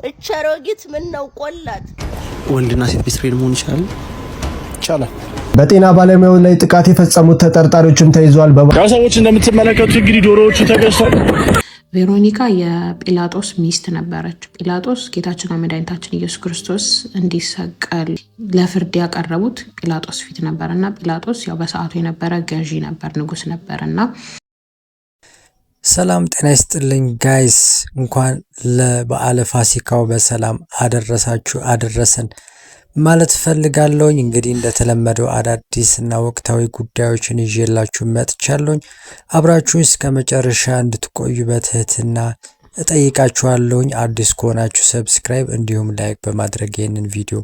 እቸሮጊት ምን ነው ቆላት ወንድና ሴት ቢስሬድ መሆን ይችላል። በጤና ባለሙያው ላይ ጥቃት የፈጸሙት ተጠርጣሪዎችም ተይዟል። ያው ሰዎች እንደምትመለከቱት እንግዲህ ዶሮዎቹ ተገዝተው ቬሮኒካ የጲላጦስ ሚስት ነበረች። ጲላጦስ ጌታችንና መድኃኒታችን ኢየሱስ ክርስቶስ እንዲሰቀል ለፍርድ ያቀረቡት ጲላጦስ ፊት ነበርና ጲላጦስ ያው በሰዓቱ የነበረ ገዢ ነበር፣ ንጉስ ነበርና። ሰላም ጤና ይስጥልኝ ጋይስ፣ እንኳን ለበዓለ ፋሲካው በሰላም አደረሳችሁ አደረሰን ማለት ፈልጋለሁኝ። እንግዲህ እንደተለመደው አዳዲስ እና ወቅታዊ ጉዳዮችን ይዤላችሁ መጥቻለሁኝ። አብራችሁን እስከ መጨረሻ እንድትቆዩ በትህትና እጠይቃችኋለሁኝ። አዲስ ከሆናችሁ ሰብስክራይብ እንዲሁም ላይክ በማድረግ ይህንን ቪዲዮ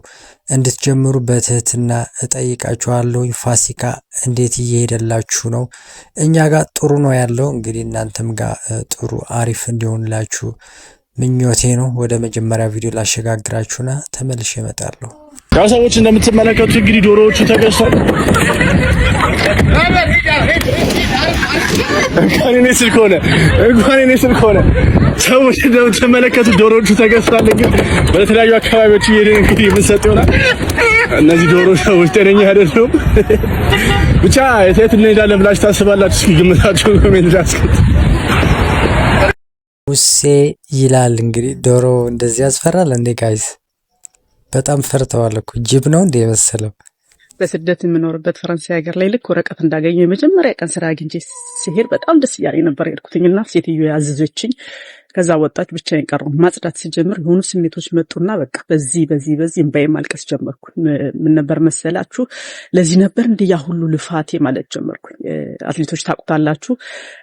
እንድትጀምሩ በትህትና እጠይቃችኋለሁኝ። ፋሲካ እንዴት እየሄደላችሁ ነው? እኛ ጋር ጥሩ ነው ያለው። እንግዲህ እናንተም ጋር ጥሩ አሪፍ እንዲሆንላችሁ ምኞቴ ነው። ወደ መጀመሪያ ቪዲዮ ላሸጋግራችሁና ተመልሼ እመጣለሁ። ያው ሰዎች እንደምትመለከቱት እንግዲህ ዶሮዎቹ ተገዝተው እንኳን እኔ ስልክ ሆነ ሰዎች እንደምትመለከቱት ዶሮዎቹ ተገዝተዋል። እንግዲህ በተለያዩ አካባቢዎች እየሄድን እንግዲህ የምንሰጥ ይሆናል። እነዚህ ዶሮ ሰዎች ጤነኛ አይደሉም። ብቻ የት እንሄዳለን ብላችሁ ታስባላችሁ? እስኪ ግምታችሁን ኮሜንት ላይ አስቀምጡ። ሙሴ ይላል እንግዲህ ዶሮ እንደዚህ ያስፈራል እንዴ ጋይስ? በጣም ፈርተዋል እኮ ጅብ ነው እንደ መሰለው። በስደት የምኖርበት ፈረንሳይ ሀገር ላይ ልክ ወረቀት እንዳገኘው የመጀመሪያ ቀን ስራ አግኝቼ ሲሄድ በጣም ደስ እያለኝ ነበር የሄድኩትና ሴትዮ ያዘዘችኝ። ከዛ ወጣች፣ ብቻዬን ቀረሁ። ማጽዳት ሲጀምር የሆኑ ስሜቶች መጡና በቃ በዚህ እንባዬ ማልቀስ ጀመርኩ። ምን ነበር መሰላችሁ? ለዚህ ነበር እንዲያ ሁሉ ልፋቴ ማለት ጀመርኩ። አትሌቶች ታውቁታላችሁ፣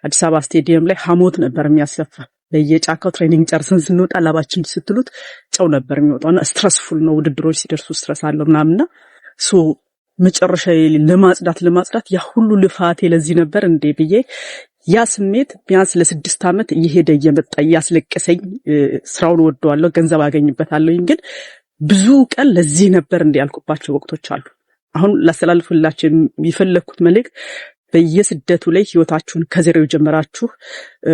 አዲስ አበባ ስቴዲየም ላይ ሐሞት ነበር የሚያሰፋ። በየጫካው ትሬኒንግ ጨርሰን ስንወጣ ላባችን ስትሉት ጨው ነበር የሚወጣውና ስትረስፉል ነው። ውድድሮች ሲደርሱ ስትረስ አለው ምናምንና መጨረሻ ለማጽዳት ያ ሁሉ ልፋቴ ለዚህ ነበር እንዴ ብዬ ያ ስሜት ቢያንስ ለ6 ዓመት እየሄደ እየመጣ እያስለቀሰኝ፣ ስራውን ወደዋለሁ፣ ገንዘብ አገኝበታለሁ፣ ግን ብዙ ቀን ለዚህ ነበር እንዴ ያልኩባቸው ወቅቶች አሉ። አሁን ላስተላልፍላችሁ የፈለኩት መልእክት በየስደቱ ላይ ህይወታችሁን ከዜሮ የጀመራችሁ፣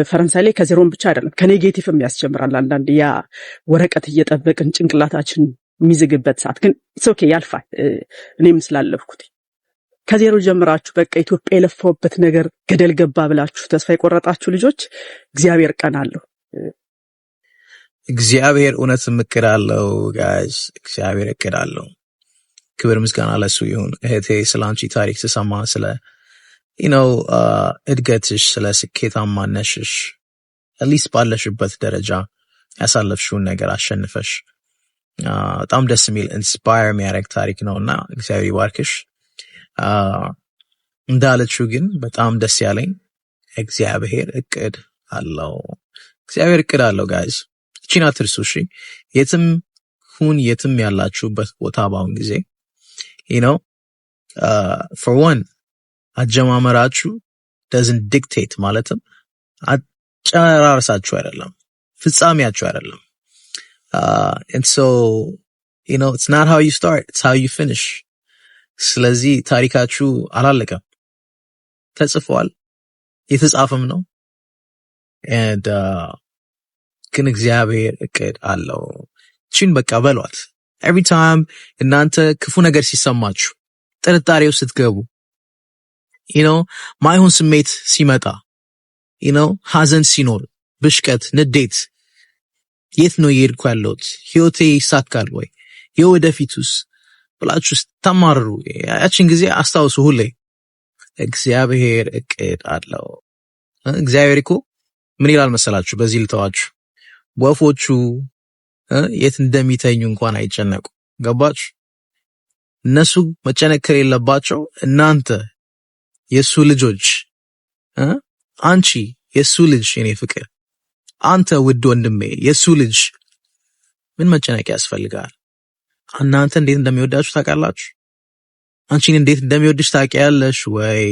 ፈረንሳይ ላይ ከዜሮን ብቻ አይደለም ከኔጌቲቭም ያስጀምራል። አንዳንድ ያ ወረቀት እየጠበቅን ጭንቅላታችን የሚዝግበት ሰዓት ግን ኦኬ ያልፋል። እኔም ስላለፍኩት ከዜሮ ጀምራችሁ በቃ ኢትዮጵያ የለፋውበት ነገር ገደል ገባ ብላችሁ ተስፋ የቆረጣችሁ ልጆች እግዚአብሔር ቀን አለው። እግዚአብሔር እውነትም እቅድ አለው ጋይስ፣ እግዚአብሔር እቅድ አለው። ክብር ምስጋና ለሱ ይሁን። እህቴ ስላንቺ ታሪክ ስሰማ ስለ እድገትሽ፣ ስለ ስኬታማነትሽ፣ አትሊስት ባለሽበት ደረጃ ያሳለፍሽውን ነገር አሸንፈሽ በጣም ደስ የሚል ኢንስፓየር የሚያደርግ ታሪክ ነውና እግዚአብሔር ይባርክሽ። እንዳለችው ግን በጣም ደስ ያለኝ እግዚአብሔር እቅድ አለው። እግዚአብሔር እቅድ አለው ጋይስ፣ እቺን አትርሱ እሺ። የትም ያላችሁበት ቦታ በአሁን ጊዜ for one አጀማመራችሁ doesn't dictate ማለትም አጨራረሳችሁ አይደለም፣ ፍጻሜያችሁ አይደለም። And so it's not how you start, it's how you finish. ስለዚህ ታሪካችሁ አላለቀም፣ ተጽፏል፣ የተጻፈም ነው። and ግን እግዚአብሔር እቅድ አለው። እቺን በቃ በሏት። every time እናንተ ክፉ ነገር ሲሰማችሁ፣ ጥርጣሬው ስትገቡ፣ ማይሆን ስሜት ሲመጣ፣ ሐዘን ሲኖር፣ ብሽቀት፣ ንዴት፣ የት ነው እየሄድኩ ያለሁት? ህይወቴ ይሳካል ወይ? የወደፊቱስ ብላችሁ ተማሩ። ያችን ጊዜ አስታውሱ ሁሌ እግዚአብሔር እቅድ አለው። እግዚአብሔር እኮ ምን ይላል መሰላችሁ? በዚህ ልተዋችሁ፣ ወፎቹ የት እንደሚተኙ እንኳን አይጨነቁ። ገባችሁ? እነሱ መጨነቅ ከሌለባቸው እናንተ የሱ ልጆች፣ አንቺ የሱ ልጅ፣ የኔ ፍቅር፣ አንተ ውድ ወንድሜ የሱ ልጅ ምን መጨነቅ ያስፈልጋል? እናንተ እንዴት እንደሚወዳችሁ ታውቃላችሁ? አንቺን እንዴት እንደሚወድሽ ታውቂያለሽ ወይ?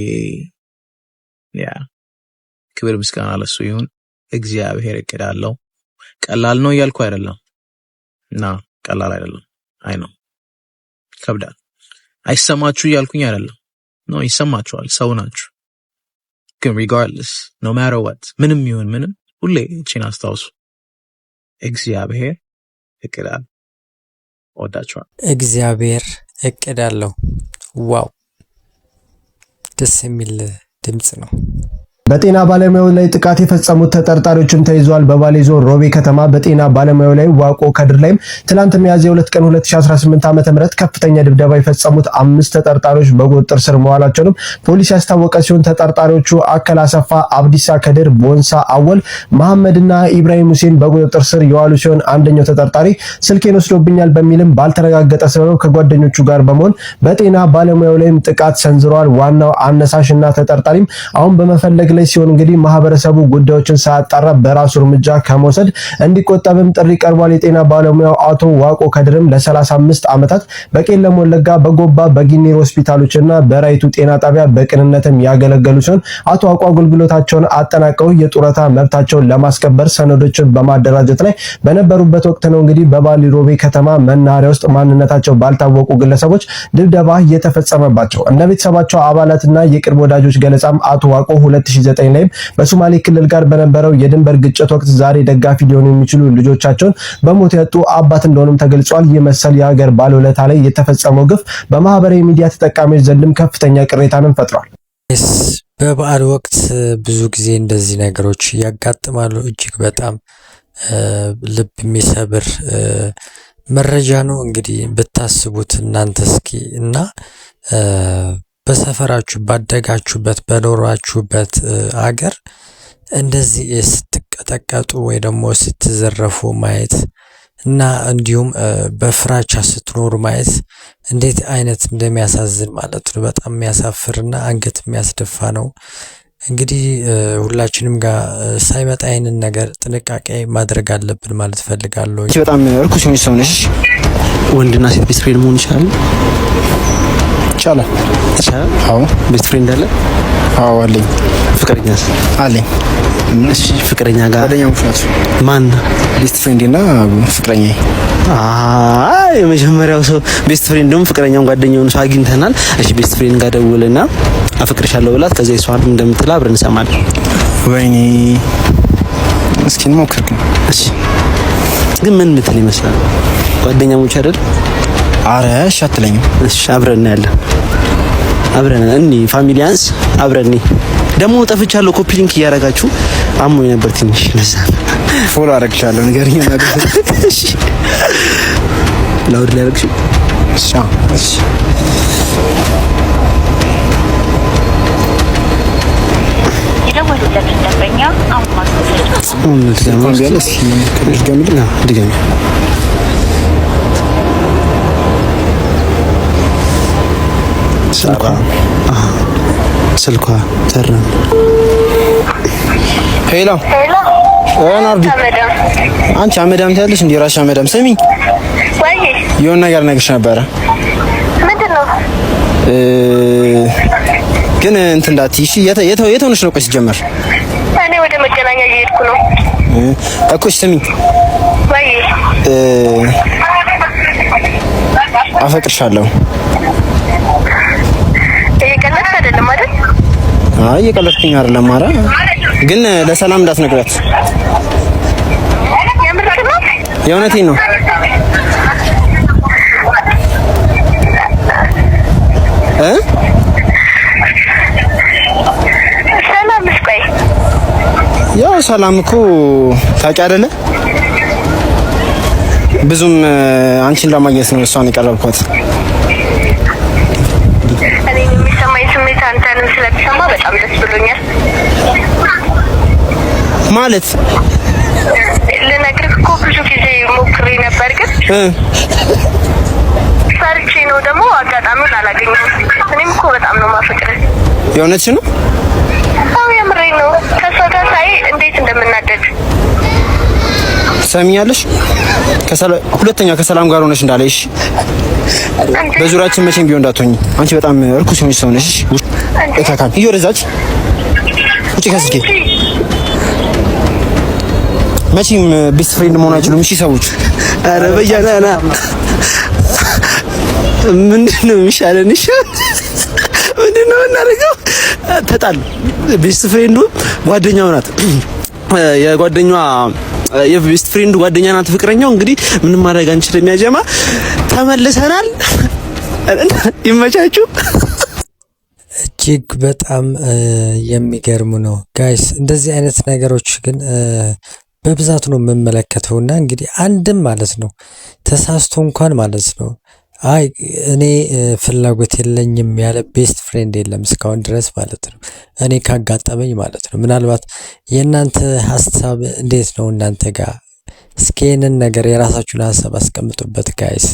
ክብር ምስጋና ለሱ ይሁን። እግዚአብሔር እቅድ አለው። ቀላል ነው እያልኩ አይደለም፣ ቀላል አይደለም። አይ ነው ከብዳል። አይሰማችሁ እያልኩኝ አይደለም፣ ይሰማችኋል፣ ሰው ናችሁ። ግን regardless no matter what ምንም ይሁን ምንም ሁሌ እቺን አስታውሱ፣ እግዚአብሔር እቅድ አለ። ወዳችኋል። እግዚአብሔር እቅድ አለው። ዋው ደስ የሚል ድምጽ ነው። በጤና ባለሙያው ላይ ጥቃት የፈጸሙት ተጠርጣሪዎችም ተይዘዋል። በባሌ ዞን ሮቤ ከተማ በጤና ባለሙያው ላይ ዋቆ ከድር ላይም ትላንት ሚያዝያ 2 ቀን 2018 ዓ.ም ከፍተኛ ድብደባ የፈጸሙት 5 ተጠርጣሪዎች በቁጥጥር ስር መዋላቸውንም ፖሊስ ያስታወቀ ሲሆን ተጠርጣሪዎቹ አከል አሰፋ፣ አብዲሳ ከድር፣ ቦንሳ አወል፣ መሐመድና ኢብራሂም ሁሴን በቁጥጥር ስር የዋሉ ሲሆን አንደኛው ተጠርጣሪ ስልኬን ወስዶብኛል በሚልም ባልተረጋገጠ ሰበብ ከጓደኞቹ ጋር በመሆን በጤና ባለሙያው ላይም ጥቃት ሰንዝረዋል። ዋናው አነሳሽና ተጠርጣሪም አሁን በመፈለግ ላይ ሲሆን እንግዲህ ማህበረሰቡ ጉዳዮችን ሳያጣራ በራሱ እርምጃ ከመውሰድ እንዲቆጠብም ጥሪ ቀርቧል። የጤና ባለሙያው አቶ ዋቆ ከድርም ለ35 ዓመታት በቄለም ወለጋ፣ በጎባ፣ በጊኒር ሆስፒታሎችና በራይቱ ጤና ጣቢያ በቅንነትም ያገለገሉ ሲሆን አቶ ዋቆ አገልግሎታቸውን አጠናቀው የጡረታ መብታቸውን ለማስከበር ሰነዶችን በማደራጀት ላይ በነበሩበት ወቅት ነው እንግዲህ በባሌ ሮቤ ከተማ መናኸሪያ ውስጥ ማንነታቸው ባልታወቁ ግለሰቦች ድብደባ የተፈጸመባቸው። እንደ ቤተሰባቸው አባላትና የቅርብ ወዳጆች ገለጻም አቶ ዋቆ 2009 ላይም በሶማሌ ክልል ጋር በነበረው የድንበር ግጭት ወቅት ዛሬ ደጋፊ ሊሆኑ የሚችሉ ልጆቻቸውን በሞት ያጡ አባት እንደሆኑም ተገልጿል። ይህ መሰል የሀገር ባለውለታ ላይ የተፈጸመው ግፍ በማህበራዊ ሚዲያ ተጠቃሚዎች ዘንድም ከፍተኛ ቅሬታንም ፈጥሯል። በበዓል ወቅት ብዙ ጊዜ እንደዚህ ነገሮች ያጋጥማሉ። እጅግ በጣም ልብ የሚሰብር መረጃ ነው። እንግዲህ ብታስቡት እናንተ እስኪ እና በሰፈራችሁ ባደጋችሁበት በኖራችሁበት አገር እንደዚህ ስትቀጠቀጡ ወይ ደግሞ ስትዘረፉ ማየት እና እንዲሁም በፍራቻ ስትኖሩ ማየት እንዴት አይነት እንደሚያሳዝን ማለት ነው። በጣም የሚያሳፍርና አንገት የሚያስደፋ ነው። እንግዲህ ሁላችንም ጋር ሳይመጣ አይንን ነገር ጥንቃቄ ማድረግ አለብን ማለት ፈልጋለሁ። በጣም እርኩስ ሆነሽ ሰው ነሽ። ወንድና ሴት ቤስት ፍሬንድ መሆን ይችላል? ይቻላል። አዎ። ቤስት ፍሬንድ አለ? አዎ አለኝ። ፍቅረኛስ? አለኝ። እሺ፣ ፍቅረኛ ጋር ጓደኛሞች ናቸው። ማን? ቤስት ፍሬንድ እና ፍቅረኛዬ። የመጀመሪያው ሰው ቤስት ፍሬንድ ደግሞ ፍቅረኛውን ጓደኛውን ሰው አግኝተናል። እሺ፣ ቤስት ፍሬንድ ጋር ደውልና አፈቅርሻለሁ ብላት ከዛ እሷን እንደምትላ አብረን እንሰማለን። ወይኔ እስኪ እንሞክር ግን። እሺ፣ ግን ምን ምትል ይመስላል? ጓደኛሞች አይደል? አረ እሺ አትለኝም? እሺ፣ አብረን ያለን አብረን ፋሚሊያንስ አብረን ደግሞ ጠፍቻለሁ። ኮፒ ሊንክ እያደረጋችሁ አሞኝ ነበር ትንሽ ለዛ ፎሎ አደረግቻለሁ። ንገሪኝ ነገር። እሺ፣ ላውድ ላይ አደረግሽ? እሺ እሺ። የደወሉለት ደንበኛ አሁን ድገሚ። ስልኳ ተረም። ሄሎ ናርዲ፣ አንቺ አመዳም ታያለሽ እንዴ? ራስሽ አመዳም። ስሚኝ፣ ወይ የሆነ ነገር ነግርሽ ነበረ። ምንድነው? ግን እንትን እንዳትይ እሺ። የት ሆነሽ ነው? ቆይ ሲጀመር እኔ ወደ መገናኛ እየሄድኩ ነው እኮ። ስሚኝ፣ ወይ አፈቅርሻለሁ። እየቀለድክ አይደለም አይደል? አይ እየቀለድኩኝ አይደለም። ኧረ ግን ለሰላም እንዳትነግራት። የምርክ ነው? የእውነቴን ነው። ሰላምሽ? ቆይ ያው ሰላም እኮ ታውቂ አይደለ? ብዙም አንቺን ለማግኘት ነው እሷን የቀረብኳት። እኔ የሚሰማኝ ስሜት አንተንም ስለተሰማ በጣም ደስ ብሎኛል። ማለት ልነግርህ እኮ ብዙ ጊዜ ሞክሬ ነበር ግን ፈርቼ ነው። ደግሞ አጋጣሚውን አላገኘሁም። እኔም እኮ በጣም ነው ማፈቅርህ። የእውነትሽ ነው? አዎ የምሬን ነው። ከሷ ጋር ሳይ እንዴት እንደምናደድ ሰሚኛለሽ? ሁለተኛ ከሰላም ጋር ሆነሽ እንዳለሽ በዙሪያችን መቼም ቢሆን እንዳትሆኝ። አንቺ በጣም እርኩስ ሆነሽ ሰው ነሽ። እካካን ይወረዛች ውጪ ከስልኬ። መቼም ቤስት ፍሬንድ መሆን አይችሉም። እሺ ሰዎች፣ አረ በያና ምንድነው የሚሻለን? እሺ ምንድነው እናደርገው? ተጣሉ። ቤስት ፍሬንዱ ጓደኛው ናት። የጓደኛዋ የቤስት ፍሬንድ ጓደኛ ናት ፍቅረኛው። እንግዲህ ምንም ማድረግ አንችልም። ያጀማ ተመልሰናል። ይመቻችሁ። እጅግ በጣም የሚገርሙ ነው ጋይስ። እንደዚህ አይነት ነገሮች ግን በብዛት ነው የምመለከተውና እንግዲህ አንድም ማለት ነው ተሳስቶ እንኳን ማለት ነው አይ እኔ ፍላጎት የለኝም ያለ ቤስት ፍሬንድ የለም እስካሁን ድረስ ማለት ነው። እኔ ካጋጠመኝ ማለት ነው። ምናልባት የእናንተ ሐሳብ እንዴት ነው እናንተ ጋር? እስኪ ይህንን ነገር የራሳችሁን ሐሳብ አስቀምጡበት ጋይስ።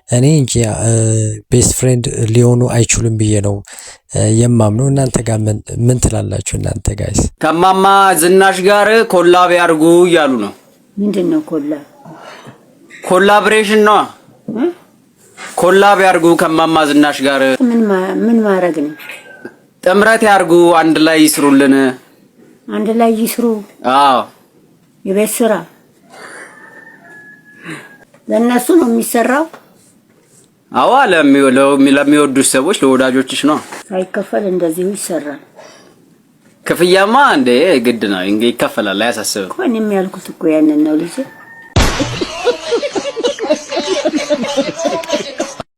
እኔ እንጂ ቤስት ፍሬንድ ሊሆኑ አይችሉም ብዬ ነው የማምነው። እናንተ ጋር ምን ትላላችሁ እናንተ ጋይስ? ከማማ ዝናሽ ጋር ኮላብ ያርጉ እያሉ ነው። ምንድነው ኮላብሬሽን ነው። ኮላብ ያርጉ ከማማ ዝናሽ ጋር። ምን ማድረግ ነው? ጥምረት ያርጉ፣ አንድ ላይ ይስሩልን። አንድ ላይ ይስሩ። አዎ የቤት ስራ ለነሱ ነው የሚሰራው። አዎ ለሚወዱሽ ሰዎች ለወዳጆችሽ ነው። ሳይከፈል እንደዚህ ይሰራል። ክፍያማ እንደ ግድ ነው ይከፈላል፣ አያሳስብም። እኔም ያልኩት እኮ ያንን ነው ልጅ።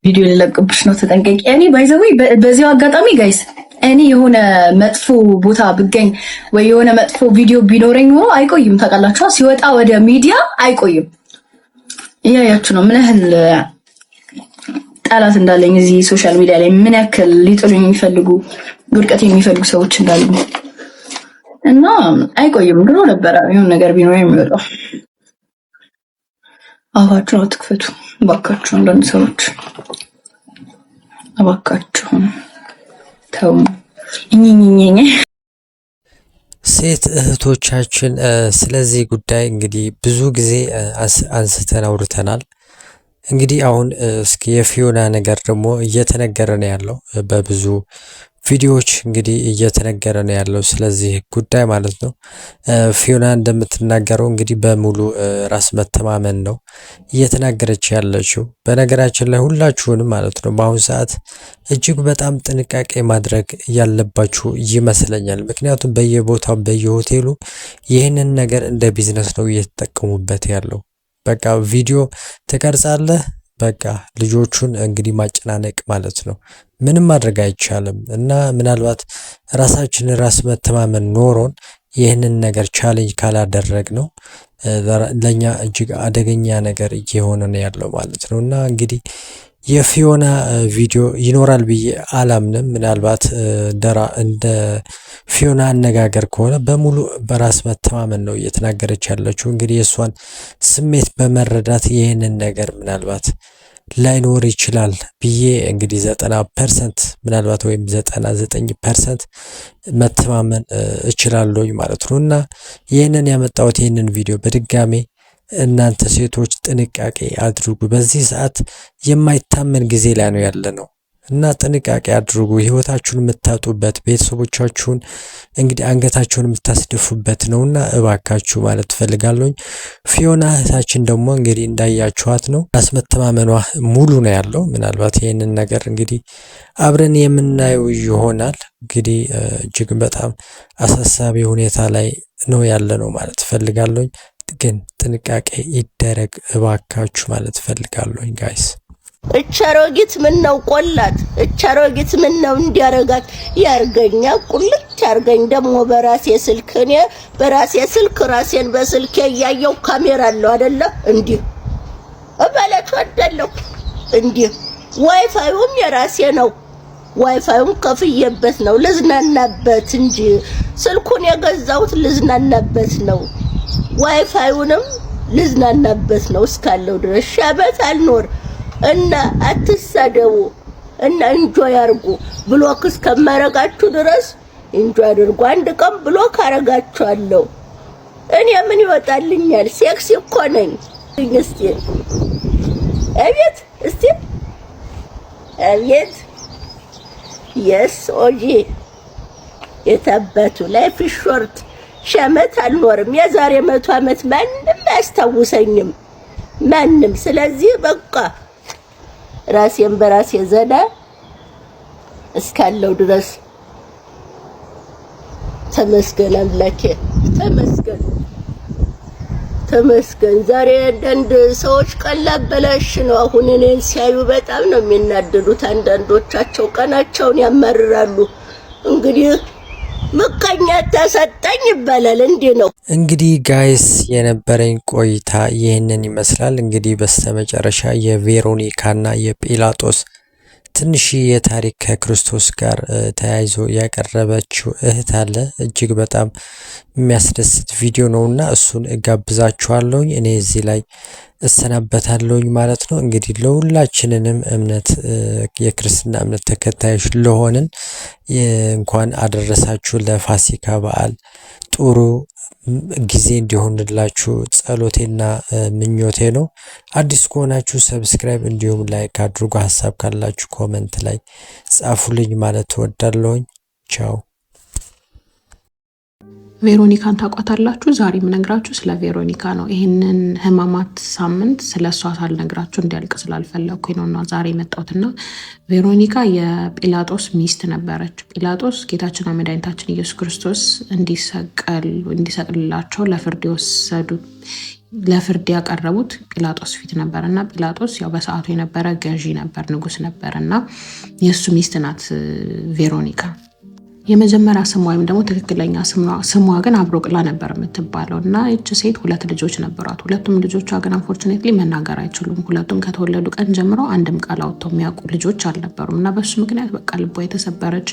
ቪዲዮ ልለቅብሽ ነው ተጠንቀቂ። እኔ ባይዘው በዚያው አጋጣሚ ጋይስ እኔ የሆነ መጥፎ ቦታ ብገኝ ወይ የሆነ መጥፎ ቪዲዮ ቢኖረኝ ነው አይቆይም። ታውቃላችሁ ሲወጣ ወደ ሚዲያ አይቆይም። እያያችሁ ነው ምን ያህል ጣላት እንዳለኝ እዚህ ሶሻል ሚዲያ ላይ ምን ያክል ሊጥሉኝ የሚፈልጉ ውድቀት የሚፈልጉ ሰዎች እንዳሉ እና አይቆይም። ድሮ ነበረ የሆነ ነገር ቢኖረኝ የሚወጣው። አዋችሁ አትክፈቱ እባካችሁ፣ አንዳንድ ሰዎች እባካችሁ ተው። እኝኝኝኝ ሴት እህቶቻችን ስለዚህ ጉዳይ እንግዲህ ብዙ ጊዜ አንስተን አውርተናል። እንግዲህ አሁን እስኪ የፊዮና ነገር ደግሞ እየተነገረ ነው ያለው በብዙ ቪዲዮዎች እንግዲህ እየተነገረ ነው ያለው ስለዚህ ጉዳይ ማለት ነው። ፊዮና እንደምትናገረው እንግዲህ በሙሉ ራስ መተማመን ነው እየተናገረች ያለችው። በነገራችን ላይ ሁላችሁንም ማለት ነው በአሁን ሰዓት እጅግ በጣም ጥንቃቄ ማድረግ ያለባችሁ ይመስለኛል። ምክንያቱም በየቦታው በየሆቴሉ ይህንን ነገር እንደ ቢዝነስ ነው እየተጠቀሙበት ያለው። በቃ ቪዲዮ ትቀርጻለህ፣ በቃ ልጆቹን እንግዲህ ማጨናነቅ ማለት ነው። ምንም ማድረግ አይቻልም እና ምናልባት ራሳችንን ራስ መተማመን ኖሮን ይህንን ነገር ቻሌንጅ ካላደረግ ነው ለኛ እጅግ አደገኛ ነገር እየሆነ ነው ያለው ማለት ነው። እና እንግዲህ የፊዮና ቪዲዮ ይኖራል ብዬ አላምንም። ምናልባት እንደ ፊዮና አነጋገር ከሆነ በሙሉ በራስ መተማመን ነው እየተናገረች ያለችው። እንግዲህ የእሷን ስሜት በመረዳት ይህንን ነገር ምናልባት ላይኖር ይችላል ብዬ እንግዲህ 90% ምናልባት ወይም 99% መተማመን እችላለሁኝ ማለት ነው። እና ይህንን ያመጣሁት ይህንን ቪዲዮ በድጋሜ እናንተ ሴቶች ጥንቃቄ አድርጉ። በዚህ ሰዓት የማይታመን ጊዜ ላይ ነው ያለነው እና ጥንቃቄ አድርጉ። ህይወታችሁን የምታጡበት ቤተሰቦቻችሁን እንግዲህ አንገታችሁን የምታስደፉበት ነውና እባካችሁ ማለት ፈልጋለሁኝ። ፊዮና እህታችን ደግሞ እንግዲህ እንዳያችኋት ነው ራስ መተማመኗ ሙሉ ነው ያለው። ምናልባት ይህንን ነገር እንግዲህ አብረን የምናየው ይሆናል። እንግዲህ እጅግ በጣም አሳሳቢ ሁኔታ ላይ ነው ያለነው ማለት ፈልጋለሁኝ። ግን ጥንቃቄ ይደረግ እባካችሁ ማለት ፈልጋለሁኝ ጋይስ። እቻሮጊት ምን ነው ቆላት፣ እቻሮጊት ምን ነው እንዲያረጋት ያርገኛ፣ ቁልጭ ያርገኝ ደግሞ በራሴ ስልክ። እኔ በራሴ ስልክ ራሴን በስልኬ ያያየው ካሜራ አለው አይደለ? እንዲህ እበለች ወደለው እንዲህ። ዋይፋዩም የራሴ ነው፣ ዋይፋዩም ከፍዬበት ነው ልዝናናበት እንጂ ስልኩን የገዛሁት ልዝናናበት ነው። ዋይፋዩንም ልዝናናበት ነው እስካለው ድረስ ሻበት አልኖር እና አትሳደቡ እና እንጆይ አድርጉ። ብሎክ እስከማረጋችሁ ድረስ እንጆይ አድርጉ። አንድ ቀን ብሎክ አረጋችኋለሁ። እኔ ምን ይወጣልኛል? ሴክሲ እኮ ነኝ። እስቲ አቤት፣ እስቲ አቤት። የስ ኦጂ የታባቱ ላይፍ ሾርት ሸመት አልኖርም። የዛሬ 100 ዓመት ማንም አያስታውሰኝም ማንም። ስለዚህ በቃ ራሴን በራሴ ዘና እስካለው ድረስ ተመስገን አምላኬ፣ ተመስገን ተመስገን። ዛሬ አንዳንድ ሰዎች ቀላል በላሽ ነው። አሁን እኔን ሲያዩ በጣም ነው የሚናደዱት። አንዳንዶቻቸው ቀናቸውን ያመርራሉ። እንግዲህ ምቀኛ ተሰጠኝ ይባላል። እንዲህ ነው እንግዲህ ጋይስ የነበረኝ ቆይታ ይህንን ይመስላል። እንግዲህ በስተመጨረሻ የቬሮኒካና የጲላጦስ ትንሽ የታሪክ ከክርስቶስ ጋር ተያይዞ ያቀረበችው እህት አለ። እጅግ በጣም የሚያስደስት ቪዲዮ ነውና እሱን እጋብዛችኋለሁ። እኔ እዚህ ላይ እሰናበታለሁኝ ማለት ነው። እንግዲህ ለሁላችንንም እምነት የክርስትና እምነት ተከታዮች ለሆንን እንኳን አደረሳችሁ ለፋሲካ በዓል። ጥሩ ጊዜ እንዲሆንላችሁ ጸሎቴና ምኞቴ ነው። አዲስ ከሆናችሁ ሰብስክራይብ እንዲሁም ላይክ አድርጉ። ሀሳብ ካላችሁ ኮሜንት ላይ ጻፉልኝ ማለት እወዳለሁኝ። ቻው። ቬሮኒካን ታውቋታላችሁ? ዛሬ የምነግራችሁ ስለ ቬሮኒካ ነው። ይህንን ህማማት ሳምንት ስለ እሷ ሳልነግራችሁ እንዲያልቅ ስላልፈለግኩኝ ነውና ዛሬ የመጣሁትና ቬሮኒካ የጲላጦስ ሚስት ነበረች። ጲላጦስ ጌታችንና መድኃኒታችን ኢየሱስ ክርስቶስ እንዲሰቅልላቸው ለፍርድ ያቀረቡት ጲላጦስ ፊት ነበር እና ጲላጦስ ያው በሰዓቱ የነበረ ገዢ ነበር፣ ንጉስ ነበር እና የእሱ ሚስት ናት ቬሮኒካ። የመጀመሪያ ስሟ ወይም ደግሞ ትክክለኛ ስሟ ግን አብሮቅላ ነበር የምትባለው እና ይህች ሴት 2 ልጆች ነበሯት። ሁለቱም ልጆቿ ግን አንፎርቹኔትሊ መናገር አይችሉም። ሁለቱም ከተወለዱ ቀን ጀምሮ አንድም ቃል አውጥተው የሚያውቁ ልጆች አልነበሩም እና በሱ ምክንያት በቃ ልቧ የተሰበረች፣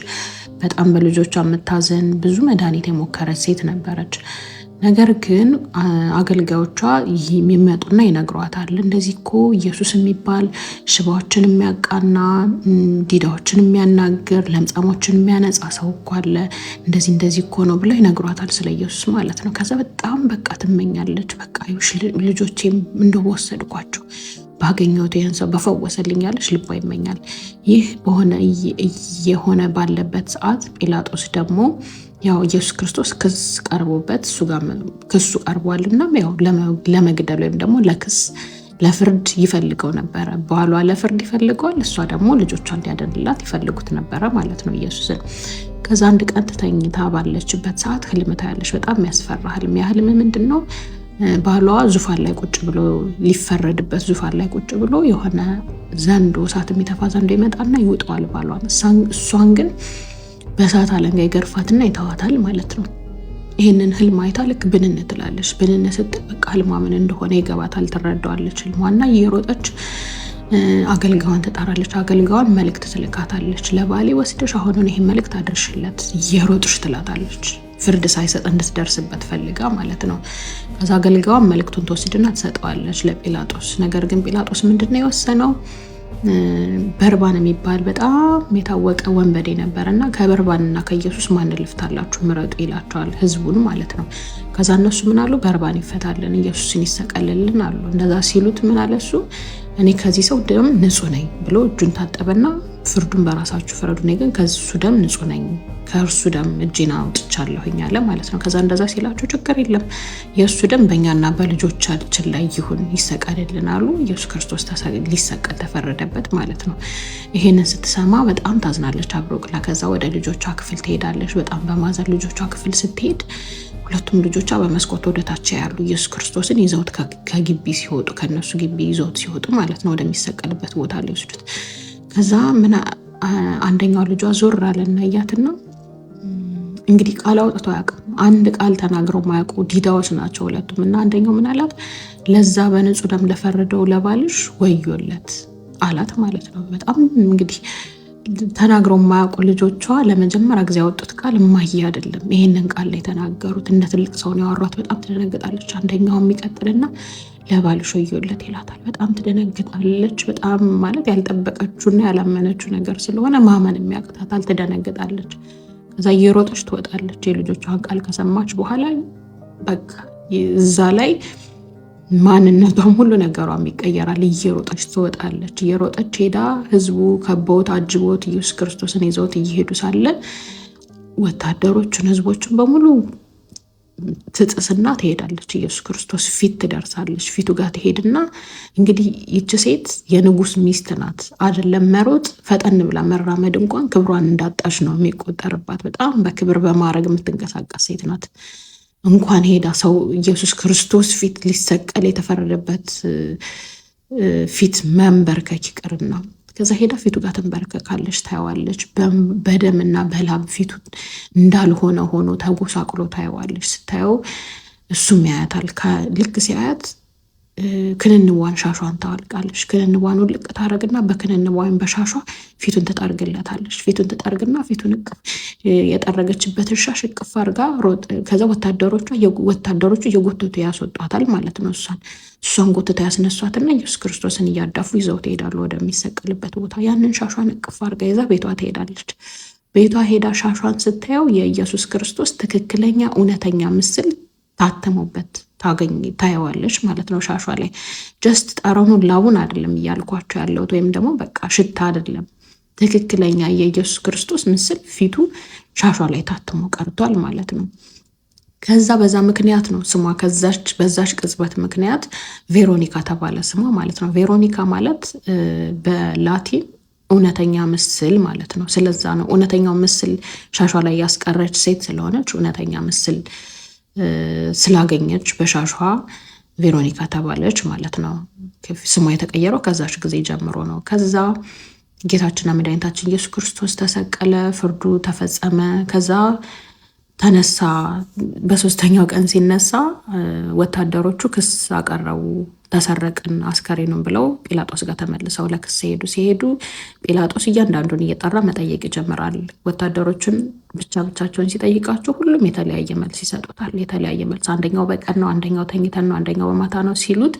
በጣም በልጆቿ የምታዘን፣ ብዙ መድኃኒት የሞከረች ሴት ነበረች። ነገር ግን አገልጋዮቿ የሚመጡና ይነግሯታል። እንደዚህ እኮ ኢየሱስ የሚባል ሽባዎችን የሚያቃና፣ ዲዳዎችን የሚያናግር፣ ለምጻሞችን የሚያነጻ ሰው እኮ አለ፣ እንደዚህ እኮ ነው ብለው ይነግሯታል፣ ስለ ኢየሱስ ማለት ነው። ከዛ በጣም በቃ ትመኛለች። በቃ ልጆቼም እንደወሰድኳቸው ባገኘሁት ይህን ሰው በፈወሰልኝ ያለች ልቧ ይመኛል። ይህ የሆነ ባለበት ሰዓት ጲላጦስ ደግሞ ያው ኢየሱስ ክርስቶስ ክስ ቀርቦበት እሱ ጋር ክሱ ቀርቧልና ያው ለመግደል ወይም ደግሞ ለፍርድ ይፈልገው ነበረ። ባሏ ለፍርድ ይፈልገዋል፣ እሷ ደግሞ ልጆቿን ሊያደንላት ይፈልጉት ነበረ ማለት ነው ኢየሱስን። ከዛ አንድ ቀን ተኝታ ባለችበት ሰዓት ህልም ታያለች። በጣም የሚያስፈራ ህልም። ያ ህልም ምንድነው? ባሏ ዙፋን ላይ ቁጭ ብሎ ሊፈረድበት ዙፋን ላይ ቁጭ ብሎ የሆነ ዘንዶ፣ እሳት የሚተፋ ዘንዶ ይመጣና ይውጠዋል ባሏን። እሷን ግን በእሳት አለንጋ ይገርፋትና ይተዋታል ማለት ነው። ይህንን ህልም አይታ ልክ ብንን ትላለች። ብንን ስትል በቃ ህልሟ ምን እንደሆነ ይገባታል፣ ትረዳዋለች ህልሟና እየሮጠች አገልጋዋን ትጠራለች። አገልጋዋን መልእክት ትልካታለች። ለባሌ ወስደሽ አሁን ይሄን መልእክት አድርሽለት እየሮጥሽ ትላታለች። ፍርድ ሳይሰጥ እንድትደርስበት ፈልጋ ማለት ነው። ከዛ አገልጋዋን መልእክቱን ትወስድና ትሰጠዋለች ለጲላጦስ። ነገር ግን ጲላጦስ ምንድነው የወሰነው? በርባን የሚባል በጣም የታወቀ ወንበዴ ነበርና ከበርባንና ከኢየሱስ ማን ልፍታላችሁ ምረጡ ይላቸዋል፣ ህዝቡን ማለት ነው። ከዛ እነሱ ምን አሉ? በርባን ይፈታልን፣ ኢየሱስን ይሰቀልልን አሉ። እንደዛ ሲሉት ምን አለ እሱ? እኔ ከዚህ ሰው ደም ንጹህ ነኝ ብሎ እጁን ታጠበና ፍርዱን በራሳችሁ ፍረዱ፣ እኔ ግን ከሱ ደም ንጹህ ነኝ፣ ከእርሱ ደም እጄን አውጥቻለሁኝ አለ ማለት ነው። ከዛ እንደዛ ሲላቸው ችግር የለም የእሱ ደም በእኛና በልጆቻችን ላይ ይሁን ይሰቀልልን አሉ። ኢየሱስ ክርስቶስ ሊሰቀል ተፈረደበት ማለት ነው። ይሄንን ስትሰማ በጣም ታዝናለች አብሮቅላ። ከዛ ወደ ልጆቿ ክፍል ትሄዳለች። በጣም በማዘን ልጆቿ ክፍል ስትሄድ ሁለቱም ልጆቿ በመስኮት ወደታች ያሉ ኢየሱስ ክርስቶስን ይዘውት ከግቢ ሲወጡ፣ ከነሱ ግቢ ይዘውት ሲወጡ ማለት ነው ወደሚሰቀልበት ቦታ ሊወስዱት። ከዛ ምን አንደኛው ልጇ ዞር አለና እያትና እንግዲህ ቃል አውጥቶ አያውቅም። አንድ ቃል ተናግረው ማያውቁ ዲዳዎች ናቸው ሁለቱም። እና አንደኛው ምን አላት? ለዛ በንጹህ ደም ለፈረደው ለባልሽ ወዮለት አላት ማለት ነው። በጣም እንግዲህ ተናግረው ማያውቁ ልጆቿ ለመጀመሪያ ጊዜ ያወጡት ቃል እማዬ አይደለም ይሄንን ቃል ላይ ተናገሩት፣ እንደ ትልቅ ሰው ነው ያወሯት። በጣም ትደነግጣለች። አንደኛው የሚቀጥልና ለባልሽ ወዮለት ይላታል። በጣም ትደነግጣለች። በጣም ማለት ያልጠበቀችውና ያላመነችው ነገር ስለሆነ ማመን የሚያቅታታል። ትደነግጣለች። ከዛ እየሮጠች ትወጣለች። የልጆቿን ቃል ከሰማች በኋላ በቃ እዛ ላይ ማንነቷም ሁሉ ነገሯም ይቀየራል። እየሮጠች ትወጣለች። እየሮጠች ሄዳ ህዝቡ ከበውት አጅቦት ኢየሱስ ክርስቶስን ይዘውት እየሄዱ ሳለ ወታደሮቹን ህዝቦቹን በሙሉ ትጥስና ትሄዳለች። ኢየሱስ ክርስቶስ ፊት ትደርሳለች። ፊቱ ጋር ትሄድና እንግዲህ ይህች ሴት የንጉስ ሚስት ናት። አይደለም መሮጥ፣ ፈጠን ብላ መራመድ እንኳን ክብሯን እንዳጣች ነው የሚቆጠርባት። በጣም በክብር በማድረግ የምትንቀሳቀስ ሴት ናት። እንኳን ሄዳ ሰው ኢየሱስ ክርስቶስ ፊት ሊሰቀል የተፈረደበት ፊት መንበርከክ ይቅርና ከዛ ሄዳ ፊቱ ጋር ተንበርከካለች፣ ታየዋለች። በደምና በላብ ፊቱ እንዳልሆነ ሆኖ ተጎሳቅሎ ታየዋለች። ስታየው እሱም ያያታል። ልክ ሲያያት ክንንዋን ሻሿን ታወልቃለች። ክንንዋን ልቅ ታረግና በክንንዋን በሻሿ ፊቱን ትጠርግለታለች። ፊቱን ትጠርግና ፊቱን የጠረገችበት ሻሽ እቅፍ አርጋ ሮጥ። ከዛ ወታደሮቹ እየጎተቱ ያስወጧታል ማለት ነው። እሷን ጎትተው ያስነሷትና ኢየሱስ ክርስቶስን እያዳፉ ይዘው ትሄዳሉ ወደሚሰቀልበት ቦታ። ያንን ሻሿን እቅፍ አርጋ ይዛ ቤቷ ትሄዳለች። ቤቷ ሄዳ ሻሿን ስታየው የኢየሱስ ክርስቶስ ትክክለኛ እውነተኛ ምስል ታተሙበት ታየዋለች ማለት ነው። ሻሿ ላይ ጀስት ጠረኑን ላቡን አይደለም እያልኳቸው ያለሁት፣ ወይም ደግሞ በቃ ሽታ አይደለም። ትክክለኛ የኢየሱስ ክርስቶስ ምስል ፊቱ ሻሿ ላይ ታትሞ ቀርቷል ማለት ነው። ከዛ በዛ ምክንያት ነው ስሟ በዛች ቅጽበት ምክንያት ቬሮኒካ ተባለ ስሟ ማለት ነው። ቬሮኒካ ማለት በላቲን እውነተኛ ምስል ማለት ነው። ስለዛ ነው እውነተኛው ምስል ሻሿ ላይ ያስቀረች ሴት ስለሆነች እውነተኛ ምስል ስላገኘች በሻሿ ቬሮኒካ ተባለች ማለት ነው። ስሟ የተቀየረው ከዛች ጊዜ ጀምሮ ነው። ከዛ ጌታችንና መድኃኒታችን ኢየሱስ ክርስቶስ ተሰቀለ፣ ፍርዱ ተፈጸመ። ከዛ ተነሳ። በሶስተኛው ቀን ሲነሳ ወታደሮቹ ክስ አቀረቡ። ተሰረቅን አስከሬኑን ብለው ጲላጦስ ጋር ተመልሰው ለክስ ሲሄዱ ጲላጦስ እያንዳንዱን እየጠራ መጠየቅ ይጀምራል። ወታደሮቹን ብቻቸውን ሲጠይቃቸው ሁሉም የተለያየ መልስ ይሰጡታል። የተለያየ መልስ፣ አንደኛው በቀን ነው፣ አንደኛው ተኝተን ነው፣ አንደኛው በማታ ነው ሲሉት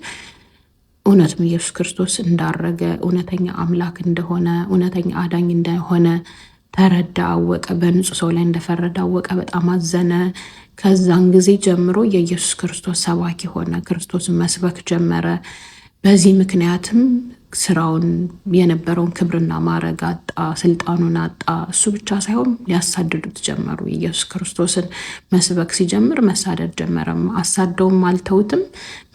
እውነትም ኢየሱስ ክርስቶስ እንዳረገ፣ እውነተኛ አምላክ እንደሆነ፣ እውነተኛ አዳኝ እንደሆነ ተረዳ፣ አወቀ። በንጹህ ሰው ላይ እንደፈረደ አወቀ። በጣም አዘነ። ከዛን ጊዜ ጀምሮ የኢየሱስ ክርስቶስ ሰባኪ ሆነ። ክርስቶስን መስበክ ጀመረ። በዚህ ምክንያትም ስራውን የነበረውን ክብርና ማዕረግ አጣ፣ ስልጣኑን አጣ። እሱ ብቻ ሳይሆን ሊያሳድዱት ጀመሩ። ኢየሱስ ክርስቶስን መስበክ ሲጀምር መሳደድ ጀመረም። አሳደውም አልተውትም።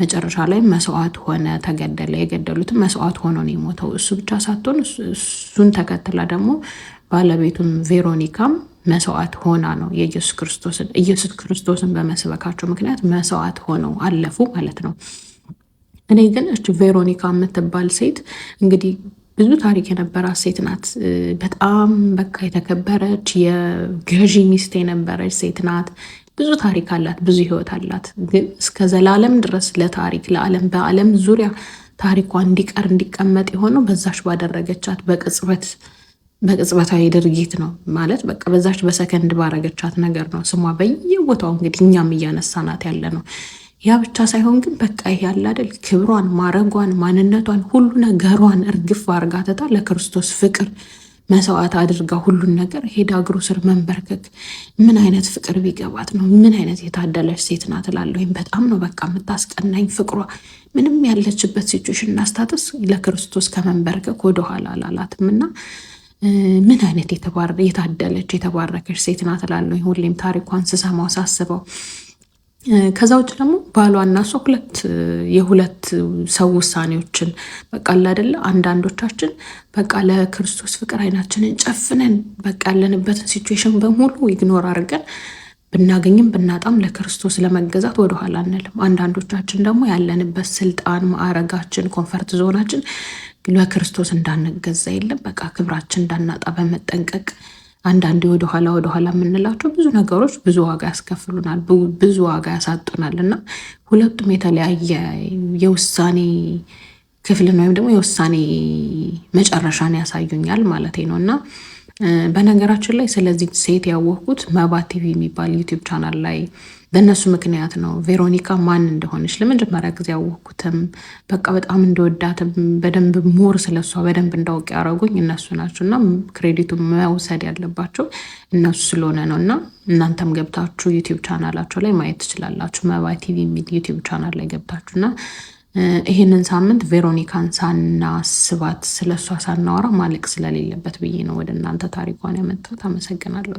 መጨረሻ ላይ መስዋዕት ሆነ፣ ተገደለ። የገደሉትም መስዋዕት ሆኖ ነው የሞተው። እሱ ብቻ ሳትሆን እሱን ተከትላ ደግሞ ባለቤቱም ቬሮኒካም መስዋዕት ሆና ነው ኢየሱስ ክርስቶስን በመስበካቸው ምክንያት መስዋዕት ሆነው አለፉ ማለት ነው። እኔ ግን ቬሮኒካ የምትባል ሴት እንግዲህ ብዙ ታሪክ የነበራት ሴት ናት። በጣም በቃ የተከበረች የገዢ ሚስት የነበረች ሴት ናት። ብዙ ታሪክ አላት፣ ብዙ ህይወት አላት። ግን እስከ ዘላለም ድረስ ለታሪክ በዓለም ዙሪያ ታሪኳ እንዲቀመጥ የሆነው በዛች ባደረገቻት በቅጽበታዊ ድርጊት ነው ማለት በቃ በዛች በሰከንድ ባረገቻት ነገር ነው ስሟ በየቦታው እንግዲህ እኛም እያነሳናት ያለ ነው። ያ ብቻ ሳይሆን ግን በቃ ይሄ ያለ አይደል ክብሯን፣ ማረጓን፣ ማንነቷን፣ ሁሉ ነገሯን እርግፍ አርጋ ትታ ለክርስቶስ ፍቅር መስዋዕት አድርጋ ሁሉን ነገር ሄዳ እግሩ ስር መንበርከክ ምን አይነት ፍቅር ቢገባት ነው! ምን አይነት የታደለች ሴት ናት እላለሁ። በጣም ነው በቃ የምታስቀናኝ ፍቅሯ። ምንም ያለችበት ሲቹዌሽን እና ስታተስ ለክርስቶስ ከመንበርከክ ወደኋላ አላላትም እና ምን አይነት የታደለች የተባረከች ሴት ናት እላለሁ ሁሌም ታሪኳን ስሰማው ሳስበው። ከዛ ውጭ ደግሞ ባሏና እሷ የሁለት ሰው ውሳኔዎችን በቃ አይደለ አንዳንዶቻችን በቃ ለክርስቶስ ፍቅር አይናችንን ጨፍነን በቃ ያለንበትን ሲቹዌሽን በሙሉ ኢግኖር አድርገን ብናገኝም ብናጣም ለክርስቶስ ለመገዛት ወደኋላ አንልም። አንዳንዶቻችን ደግሞ ያለንበት ስልጣን፣ ማዕረጋችን፣ ኮንፈርት ዞናችን ለክርስቶስ እንዳንገዛ የለም በቃ ክብራችን እንዳናጣ በመጠንቀቅ አንዳንዴ ወደኋላ የምንላቸው ብዙ ነገሮች ብዙ ዋጋ ያስከፍሉናል፣ ብዙ ዋጋ ያሳጡናል እና ሁለቱም የተለያየ የውሳኔ ክፍልን ወይም ደግሞ የውሳኔ መጨረሻን ያሳዩኛል ማለት ነው እና በነገራችን ላይ ስለዚህ ሴት ያወቅኩት መባ ቲቪ የሚባል ዩቲዩብ ቻናል ላይ በእነሱ ምክንያት ነው። ቬሮኒካ ማን እንደሆነች ለመጀመሪያ ጊዜ ያወቅኩትም በቃ በጣም እንደወዳትም በደንብ ሞር ስለሷ በደንብ እንዳውቅ ያደረጉኝ እነሱ ናቸው እና ክሬዲቱ መውሰድ ያለባቸው እነሱ ስለሆነ ነው እና እናንተም ገብታችሁ ዩቲዩብ ቻናላቸው ላይ ማየት ትችላላችሁ። መባ ቲቪ የሚል ዩቲዩብ ቻናል ላይ ገብታችሁ እና ይህንን ሳምንት ቬሮኒካን ሳናስባት ስለሷ ሳናወራ ማለቅ ስለሌለበት ብዬ ነው ወደ እናንተ ታሪኳን ያመጣሁት። አመሰግናለሁ።